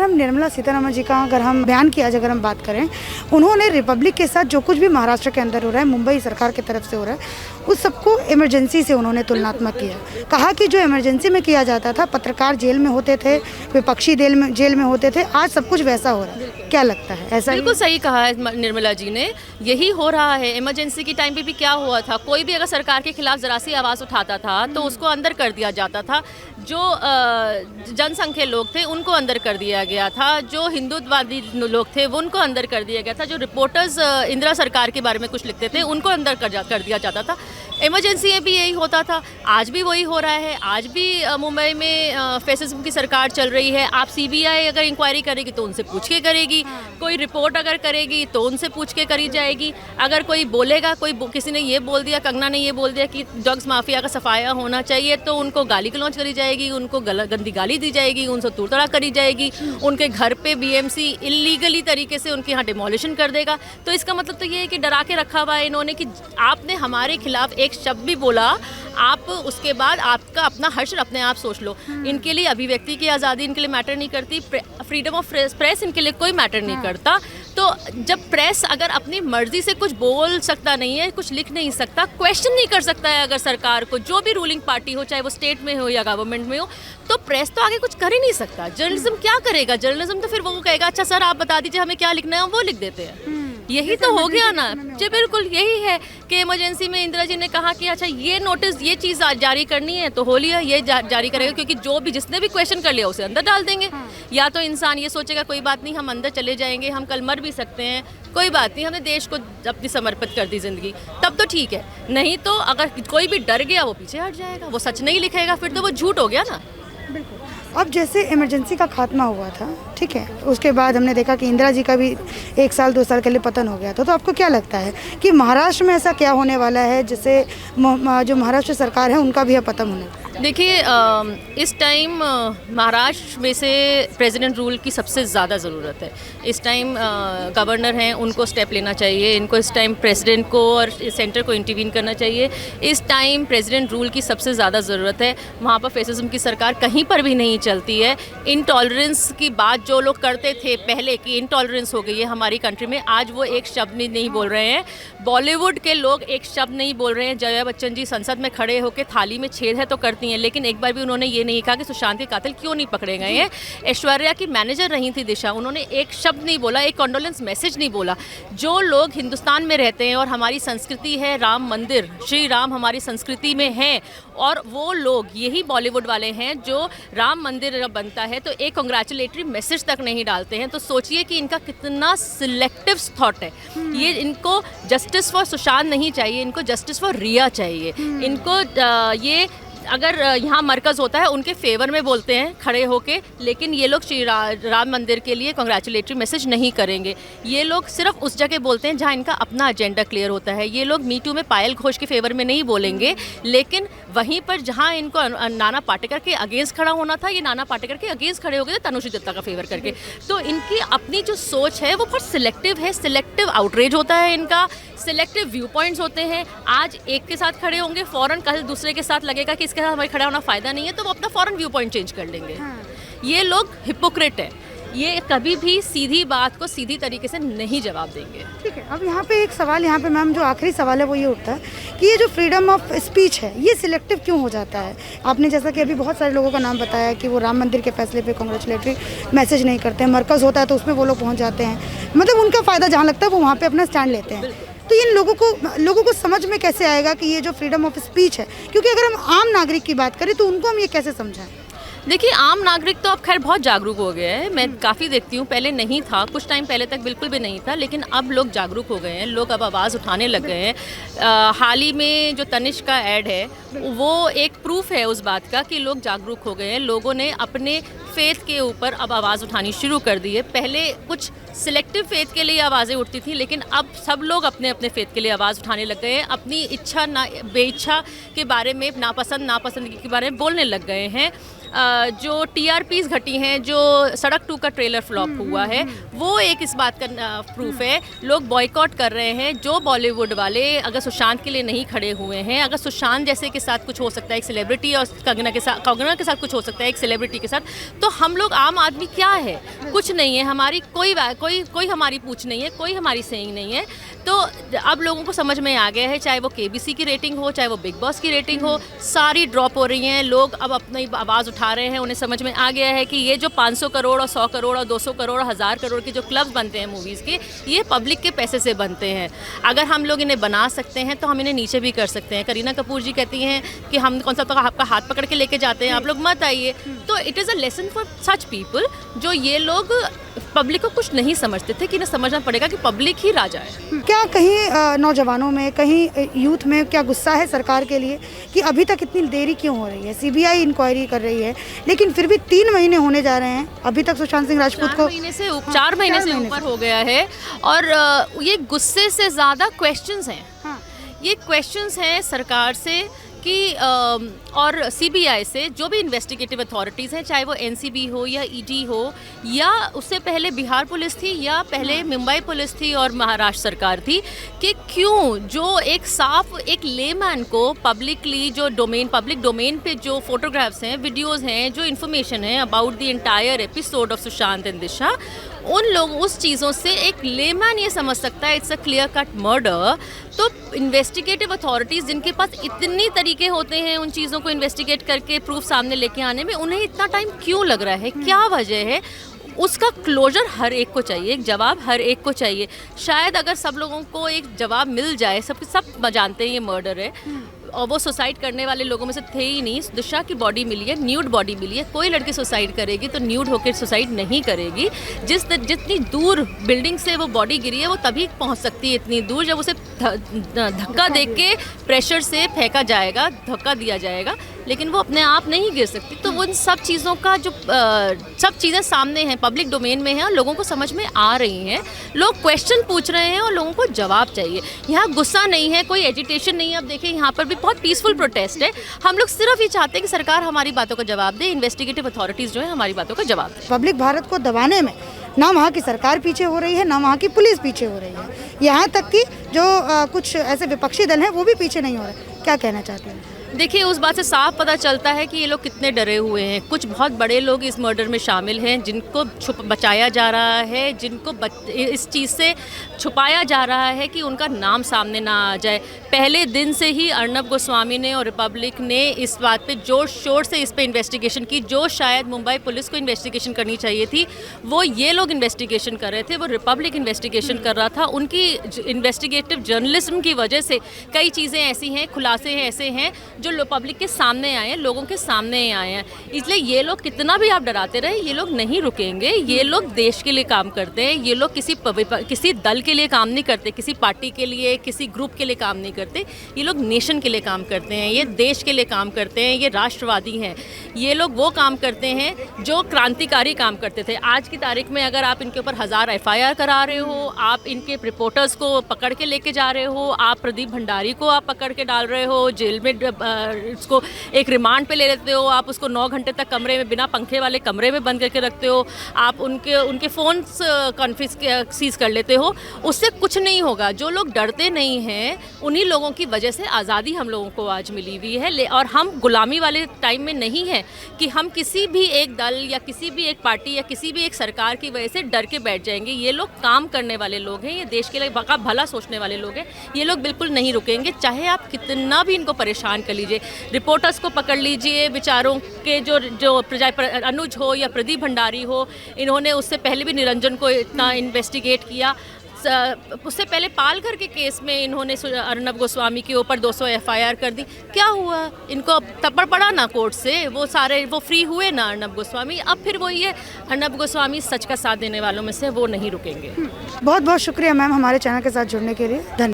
अगर हम निर्मला सीतारमण जी का अगर हम बयान की आज अगर हम बात करें, उन्होंने रिपब्लिक के साथ जो कुछ भी महाराष्ट्र के अंदर हो रहा है, मुंबई सरकार की तरफ से हो रहा है, उस सबको इमरजेंसी से उन्होंने तुलनात्मक किया। कहा कि जो इमरजेंसी में किया जाता था, पत्रकार जेल में होते थे, विपक्षी जेल में होते थे, आज सब कुछ वैसा हो रहा है। क्या लगता है? ऐसा बिल्कुल सही कहा है निर्मला जी ने, यही हो रहा है। इमरजेंसी के टाइम पे भी क्या हुआ था, कोई भी अगर सरकार के खिलाफ जरा सी आवाज़ उठाता था तो उसको अंदर कर दिया जाता था। जो जनसंघ के लोग थे उनको अंदर कर दिया गया था, जो हिंदुत्ववादी लोग थे वो उनको अंदर कर दिया गया था, जो रिपोर्टर्स इंदिरा सरकार के बारे में कुछ लिखते थे उनको अंदर कर दिया जाता था। इमरजेंसी में भी यही होता था, आज भी वही हो रहा है। आज भी मुंबई में फैसिज्म की सरकार चल रही है। आप सीबीआई अगर इंक्वायरी करेगी तो उनसे पूछ के करेगी, कोई रिपोर्ट अगर करेगी तो उनसे पूछ के करी जाएगी। अगर कोई बोलेगा, किसी ने ये बोल दिया, कंगना ने ये बोल दिया कि ड्रग्स माफिया का सफाया होना चाहिए, तो उनको गाली गलौज करी जाएगी, उनको गंदी गाली दी जाएगी, उनसे तूड़ तड़ा करी जाएगी, उनके घर पे बीएमसी इलीगली तरीके से उनके यहाँ डिमोलिशन कर देगा। तो इसका मतलब तो ये है कि डरा के रखा हुआ है इन्होंने कि आपने हमारे खिलाफ एक शब्द भी बोला, आप उसके बाद आपका अपना हर्ष अपने आप सोच लो। इनके लिए अभिव्यक्ति की आज़ादी इनके लिए मैटर नहीं करती, फ्रीडम ऑफ प्रेस इनके लिए कोई मैटर नहीं करता। तो जब प्रेस अगर अपनी मर्जी से कुछ बोल सकता नहीं है, कुछ लिख नहीं सकता, क्वेश्चन नहीं कर सकता है अगर सरकार को, जो भी रूलिंग पार्टी हो, चाहे वो स्टेट में हो या गवर्नमेंट में हो, तो प्रेस तो आगे कुछ कर ही नहीं सकता। जर्नलिज्म क्या करेगा? जर्नलिज्म तो फिर वो कहेगा अच्छा सर आप बता दीजिए हमें क्या लिखना है, वो लिख देते हैं। यही तो हो गया ना जी, बिल्कुल यही है कि इमरजेंसी में इंदिरा जी ने कहा कि अच्छा ये नोटिस, ये चीज़ जारी करनी है तो हो लिया, ये जारी करेगा, क्योंकि जो भी जिसने भी क्वेश्चन कर लिया उसे अंदर डाल देंगे। या तो इंसान ये सोचेगा कोई बात नहीं, हम अंदर चले जाएंगे, हम कल मर भी सकते हैं, कोई बात नहीं, हमने देश को अपनी समर्पित कर दी ज़िंदगी, तब तो ठीक है। नहीं तो अगर कोई भी डर गया वो पीछे हट जाएगा, वो सच नहीं लिखेगा, फिर तो वो झूठ हो गया ना। बिल्कुल। अब जैसे इमरजेंसी का खात्मा हुआ था, ठीक है, उसके बाद हमने देखा कि इंदिरा जी का भी 1 साल 2 साल के लिए पतन हो गया था। तो आपको क्या लगता है कि महाराष्ट्र में ऐसा क्या होने वाला है जिससे जो महाराष्ट्र सरकार है उनका भी पतन होने वाला है? देखिए, इस टाइम महाराष्ट्र में से प्रेसिडेंट रूल की सबसे ज़्यादा ज़रूरत है। इस टाइम गवर्नर हैं, उनको स्टेप लेना चाहिए, इनको इस टाइम प्रेसिडेंट को और सेंटर को इंटरवीन करना चाहिए। इस टाइम प्रेसिडेंट रूल की सबसे ज़्यादा ज़रूरत है। वहाँ पर फैसिज्म की सरकार कहीं पर भी नहीं चलती है। इनटॉलरेंस की बात जो लोग करते थे पहले कि इनटॉलरेंस हो गई है हमारी कंट्री में, आज वो एक शब्द नहीं बोल रहे हैं। बॉलीवुड के लोग एक शब्द नहीं बोल रहे हैं। जया बच्चन जी संसद में खड़े होकर थाली में छेद है तो करती हैं, लेकिन एक बार भी उन्होंने ये नहीं कहा कि सुशांत के कातिल क्यों नहीं पकड़े गए हैं। ऐश्वर्या की मैनेजर रही थी दिशा, उन्होंने एक शब्द नहीं बोला, एक कॉन्डोलेंस मैसेज नहीं बोला। जो लोग हिंदुस्तान में रहते हैं और हमारी संस्कृति है राम मंदिर, श्री राम हमारी संस्कृति में है, और वो लोग यही बॉलीवुड वाले हैं जो राम मंदिर जब बनता है तो एक कंग्रेचुलेटरी मैसेज तक नहीं डालते हैं। तो सोचिए कि इनका कितना सिलेक्टिव थॉट है। ये इनको जस्टिस फॉर सुशांत नहीं चाहिए, इनको जस्टिस फॉर रिया चाहिए। इनको ये अगर यहाँ मरकज़ होता है उनके फेवर में बोलते हैं खड़े होके, लेकिन ये लोग श्री राम मंदिर के लिए कंग्रेचुलेटरी मैसेज नहीं करेंगे। ये लोग सिर्फ उस जगह बोलते हैं जहाँ इनका अपना एजेंडा क्लियर होता है। ये लोग मीटू में पायल घोष के फेवर में नहीं बोलेंगे, लेकिन वहीं पर जहाँ इनको नाना पाटेकर के अगेंस्ट खड़ा होना था, ये नाना पाटेकर के अगेंस्ट खड़े हो गए तनुश्री दत्ता का फेवर करके। तो इनकी अपनी जो सोच है वो बहुत सिलेक्टिव है, सिलेक्टिव आउटरीच होता है इनका, सिलेक्टिव व्यू पॉइंट्स होते हैं। आज एक के साथ खड़े होंगे, फ़ौरन कल दूसरे के साथ लगेगा कि इसके साथ हमें खड़ा होना फ़ायदा नहीं है, तो वो अपना फ़ौरन व्यू पॉइंट चेंज कर लेंगे। ये लोग हिपोक्रेट है, ये कभी भी सीधी बात को सीधी तरीके से नहीं जवाब देंगे। ठीक है, अब यहाँ पे एक सवाल, यहाँ पे मैम जो आखिरी सवाल है वो ये उठता है कि ये जो फ्रीडम ऑफ स्पीच है ये सिलेक्टिव क्यों हो जाता है? आपने जैसा कि अभी बहुत सारे लोगों का नाम बताया कि वो राम मंदिर के फैसले पे कांग्रेचुलेटरी मैसेज नहीं करते हैं, मरकज़ होता है तो उसमें वो लोग पहुँच जाते हैं, मतलब उनका फ़ायदा जहाँ लगता है वो वहाँ पर अपना स्टैंड लेते हैं। तो इन लोगों को समझ में कैसे आएगा कि ये जो फ्रीडम ऑफ स्पीच है, क्योंकि अगर हम आम नागरिक की बात करें तो उनको हम ये कैसे समझाएं? देखिए, आम नागरिक तो अब खैर बहुत जागरूक हो गए हैं। मैं काफ़ी देखती हूँ, पहले नहीं था, कुछ टाइम पहले तक बिल्कुल भी नहीं था, लेकिन अब लोग जागरूक हो गए हैं, लोग अब आवाज़ उठाने लग गए हैं। हाल ही में जो तनिष्क का ऐड है वो एक प्रूफ है उस बात का कि लोग जागरूक हो गए हैं। लोगों ने अपने फेथ के ऊपर अब आवाज़ उठानी शुरू कर दी है। पहले कुछ सिलेक्टिव फेथ के लिए आवाज़ें उठती थी, लेकिन अब सब लोग अपने अपने फेथ के लिए आवाज़ उठाने लग गए हैं। अपनी इच्छा ना बेइच्छा के बारे में, नापसंद नापसंदगी के बारे में बोलने लग गए हैं। जो TRPs घटी हैं, जो सड़क 2 का ट्रेलर फ्लॉप हुआ है, वो एक इस बात का प्रूफ है। लोग बॉयकॉट कर रहे हैं। जो बॉलीवुड वाले अगर सुशांत के लिए नहीं खड़े हुए हैं, अगर सुशांत जैसे के साथ कुछ हो सकता है एक सेलिब्रिटी, और कंगना के साथ कुछ हो सकता है एक सेलिब्रिटी के साथ, तो हम लोग आम आदमी क्या है? कुछ नहीं है। हमारी कोई हमारी पूछ नहीं है, कोई हमारी सेइंग नहीं है। तो अब लोगों को समझ में आ गया है, चाहे वो KBC की रेटिंग हो, चाहे वो बिग बॉस की रेटिंग हो, सारी ड्रॉप हो रही हैं। लोग अब अपनी आवाज़ उठा रहे हैं। उन्हें समझ में आ गया है कि ये जो 500 करोड़ और 100 करोड़ और 200 करोड़, 1000 करोड़ के जो क्लब्स बनते हैं मूवीज़ के, ये पब्लिक के पैसे से बनते हैं। अगर हम लोग इन्हें बना सकते हैं तो हम इन्हें नीचे भी कर सकते हैं। करीना कपूर जी कहती हैं कि हम कौन सा तो आपका हाथ पकड़ के लेके जाते हैं, आप लोग मत आइए। तो it is a lesson for such people, जो ये लोग पब्लिक को कुछ नहीं समझते थे कि इन्हें समझना पड़ेगा कि पब्लिक ही राजा है। क्या कहीं नौजवानों में, कहीं यूथ में क्या गुस्सा है सरकार के लिए कि अभी तक इतनी देरी क्यों हो रही है? CBI इंक्वायरी कर रही है, लेकिन फिर भी 3 महीने होने जा रहे हैं, अभी तक सुशांत सिंह राजपूत को 4 महीने से ऊपर हो गया है। और ये गुस्से से ज़्यादा क्वेश्चंस हैं। ये क्वेश्चंस हैं सरकार से कि और CBI से, जो भी इन्वेस्टिगेटिव अथॉरिटीज़ हैं, चाहे वो NCB हो या ED हो, या उससे पहले बिहार पुलिस थी, या पहले मुंबई पुलिस थी और महाराष्ट्र सरकार थी, कि क्यों जो एक साफ एक लेमैन को पब्लिकली जो पब्लिक डोमेन पे जो फोटोग्राफ्स हैं, वीडियोज़ हैं, जो इन्फॉर्मेशन है about the entire episode of Sushant and Disha, उन लोग उस चीज़ों से एक लेमैन ये समझ सकता है it's a clear cut murder. तो इन्वेस्टिगेटिव अथॉरिटीज़ जिनके पास इतनी तरीके होते हैं उन चीज़ों को इन्वेस्टिगेट करके प्रूफ सामने लेके आने में, उन्हें इतना टाइम क्यों लग रहा है? क्या वजह है? उसका क्लोजर हर एक को चाहिए, एक जवाब हर एक को चाहिए। शायद अगर सब लोगों को एक जवाब मिल जाए, सब जानते हैं ये मर्डर है, और वो सुसाइड करने वाले लोगों में से थे ही नहीं। दिशा की बॉडी मिली है, न्यूड बॉडी मिली है। कोई लड़की सुसाइड करेगी तो न्यूड होकर सुसाइड नहीं करेगी। जितनी दूर बिल्डिंग से वो बॉडी गिरी है, वो तभी पहुंच सकती है इतनी दूर जब उसे धक्का दे के प्रेशर से फेंका जाएगा, धक्का दिया जाएगा, लेकिन वो अपने आप नहीं गिर सकती। तो उन सब चीज़ों का जो सब चीज़ें सामने हैं, पब्लिक डोमेन में हैं, और लोगों को समझ में आ रही हैं। लोग क्वेश्चन पूछ रहे हैं और लोगों को जवाब चाहिए। यहाँ गुस्सा नहीं है, कोई एजिटेशन नहीं है। अब देखिए यहाँ पर भी बहुत पीसफुल प्रोटेस्ट है। हम लोग सिर्फ ये चाहते हैं कि सरकार हमारी बातों का जवाब दे, इन्वेस्टिगेटिव अथॉरिटीज़ जो है हमारी बातों का जवाब दे। पब्लिक भारत को दबाने में ना वहाँ की सरकार पीछे हो रही है, ना वहाँ की पुलिस पीछे हो रही है, यहाँ तक कि जो कुछ ऐसे विपक्षी दल हैं वो भी पीछे नहीं हो रहे। क्या कहना चाहते हैं? देखिए, उस बात से साफ पता चलता है कि ये लोग कितने डरे हुए हैं। कुछ बहुत बड़े लोग इस मर्डर में शामिल हैं, जिनको बचाया जा रहा है, जिनको इस चीज़ से छुपाया जा रहा है कि उनका नाम सामने ना आ जाए। पहले दिन से ही अर्नब गोस्वामी ने और रिपब्लिक ने इस बात पे जोर शोर से इस पे इन्वेस्टिगेशन की। जो शायद मुंबई पुलिस को इन्वेस्टिगेशन करनी चाहिए थी, वो ये लोग इन्वेस्टिगेशन कर रहे थे, वो रिपब्लिक इन्वेस्टिगेशन कर रहा था। उनकी इन्वेस्टिगेटिव जर्नलिज्म की वजह से कई चीज़ें ऐसी हैं, खुलासे हैं ऐसे हैं जो पब्लिक के सामने आए हैं, लोगों के सामने आए हैं। इसलिए ये लोग कितना भी आप डराते रहे, ये लोग नहीं रुकेंगे। ये लोग देश के लिए काम करते हैं। ये लोग किसी दल के लिए काम नहीं करते, किसी पार्टी के लिए, किसी ग्रुप के लिए काम नहीं करते। ये लोग नेशन के लिए काम करते हैं, ये देश के लिए काम करते हैं, ये राष्ट्रवादी हैं। ये लोग वो काम करते हैं जो क्रांतिकारी काम करते थे। आज की तारीख में अगर आप इनके ऊपर 1000 FIR करा रहे हो, आप इनके रिपोर्टर्स को पकड़ के लेके जा रहे हो, आप प्रदीप भंडारी को आप पकड़ के डाल रहे हो, जेल में उसको एक रिमांड पे ले लेते हो, आप उसको 9 घंटे तक कमरे में बिना पंखे वाले कमरे में बंद करके रखते हो, आप उनके फ़ोन सीज कर लेते हो, उससे कुछ नहीं होगा। जो लोग डरते नहीं हैं, उन्हीं लोगों की वजह से आज़ादी हम लोगों को आज मिली हुई है। और हम गुलामी वाले टाइम में नहीं हैं कि हम किसी भी एक दल या किसी भी एक पार्टी या किसी भी एक सरकार की वजह से डर के बैठ जाएंगे। ये लोग काम करने वाले लोग हैं, ये देश के लिए भला सोचने वाले लोग हैं। ये लोग बिल्कुल नहीं रुकेंगे, चाहे आप कितना भी इनको परेशान कर लीजिए। रिपोर्टर्स को पकड़ लीजिए, विचारों के जो अनुज हो या प्रदीप भंडारी हो, इन्होंने उससे पहले भी निरंजन को इतना इन्वेस्टिगेट किया। उससे पहले पालघर के केस में इन्होंने अर्नब गोस्वामी के ऊपर 200 FIR कर दी। क्या हुआ? इनको थप्पड़ पड़ा ना कोर्ट से, वो फ्री हुए ना अर्नब गोस्वामी। अब फिर वही है, अर्नब गोस्वामी सच का साथ देने वालों में से, वो नहीं रुकेंगे। बहुत बहुत शुक्रिया मैम हमारे चैनल के साथ जुड़ने के लिए। धन्यवाद।